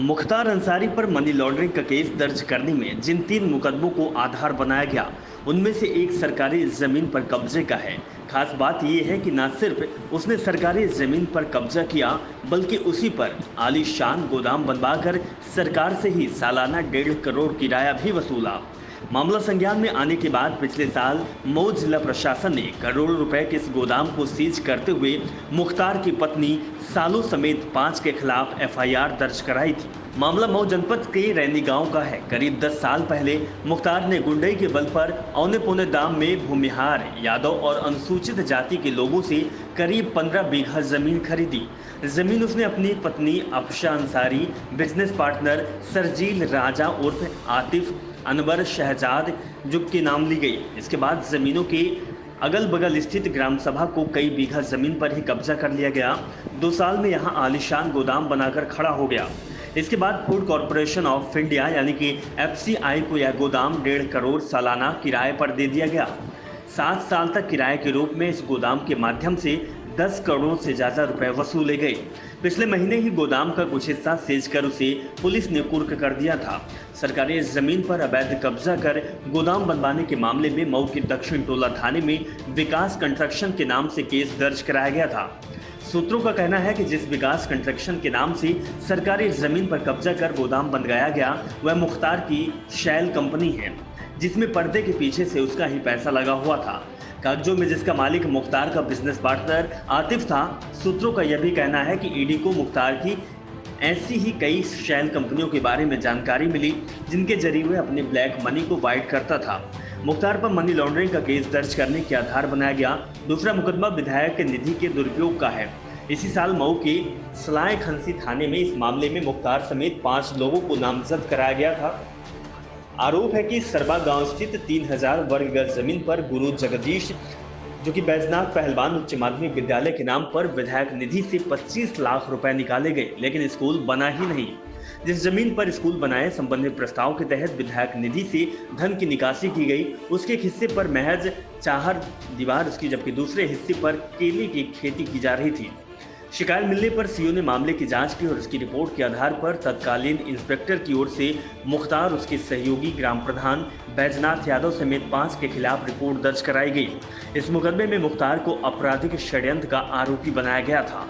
मुख्तार अंसारी पर money laundering का case दर्ज करने में जिन 3 मुकदमों को आधार बनाया गया, उनमें से एक सरकारी जमीन पर कब्जे का है। खास बात यह है कि न सिर्फ उसने सरकारी जमीन पर कब्जा किया, बल्कि उसी पर आलीशान गोदाम बनवाकर सरकार से ही सालाना 1.5 करोड़ किराया भी वसूला। मामला संज्ञान में आने के बाद पिछले साल मऊ जिला प्रशासन ने करोड़ों रुपए के इस गोदाम को सीज करते हुए मुख्तार की पत्नी सालू समेत 5 के खिलाफ एफआईआर दर्ज कराई थी। मामला मऊ जनपद के रैनी गांव का है। करीब 10 साल पहले मुख्तार ने गुंडई के बल पर औने पौने दाम में भूमिहार यादव और अनुसूचित जाति के लोगों से करीब 15 बीघा जमीन खरीदी। जमीन उसने अपनी पत्नी अफशा अंसारी, बिजनेस पार्टनर सरजील राजा उर्फ आतिफ अनवर शहजाद जुग के नाम ली गई। इसके बाद जमीनों के अगल बगल स्थित ग्राम सभा को कई बीघा जमीन पर ही कब्जा कर लिया गया। 2 साल में यहां आलीशान गोदाम बनाकर खड़ा हो गया। इसके बाद फूड कॉरपोरेशन ऑफ इंडिया यानी कि एफसीआई को यह गोदाम 1.5 करोड़ सालाना किराए पर दे दिया गया। 7 साल तक किराए के रूप में इस गोदाम के माध्यम से 10 करोड़ से ज़्यादा रुपए वसूले गए। पिछले महीने ही गोदाम का कुछ हिस्सा सीज कर उसे पुलिस ने कुर्क कर दिया था। सरकारी जमीन पर अवैध कब्जा कर गोदाम बनवाने के मामले में मऊ के दक्षिण टोला थाने में विकास कंस्ट्रक्शन के नाम से केस दर्ज कराया गया था। सूत्रों का कहना है कि जिस विकास कंस्ट्रक्शन के नाम से सरकारी जमीन पर कब्जा कर गोदाम बनवाया गया, वह मुख्तार की शैल कंपनी है, जिसमें पर्दे के पीछे से उसका ही पैसा लगा हुआ था। कागजों में जिसका मालिक मुख्तार का बिजनेस पार्टनर आतिफ था। सूत्रों का यह भी कहना है कि ईडी को मुख्तार की ऐसी ही कई शैल कंपनियों के बारे में जानकारी मिली, जिनके जरिए वह अपने ब्लैक मनी को वाइट करता था। मुख्तार पर मनी लॉन्ड्रिंग का केस दर्ज करने के आधार बनाया गया। दूसरा मुकदमा विधायक के निधि के दुरुपयोग का है। इसी साल मऊ के सलाय खंसी थाने में इस मामले में मुख्तार समेत 5 लोगों को नामजद कराया गया था। आरोप है कि सरबा गांव स्थित 3000 वर्ग गज जमीन पर गुरु जगदीश, जो कि बैजनाथ पहलवान उच्च माध्यमिक विद्यालय के नाम पर विधायक निधि से 25 लाख रुपए निकाले गए, लेकिन स्कूल बना ही नहीं। जिस जमीन पर स्कूल बनाए संबंधित प्रस्ताव के तहत विधायक निधि से धन की निकासी की गई, उसके एक हिस्से पर महज 4 दीवार उसकी, जबकि दूसरे हिस्से पर केले की खेती की जा रही थी। शिकायत मिलने पर सीओ ने मामले की जांच की और उसकी रिपोर्ट के आधार पर तत्कालीन इंस्पेक्टर की ओर से मुख्तार, उसके सहयोगी ग्राम प्रधान बैजनाथ यादव समेत 5 के खिलाफ रिपोर्ट दर्ज कराई गई। इस मुकदमे में मुख्तार को आपराधिक षड्यंत्र का आरोपी बनाया गया था।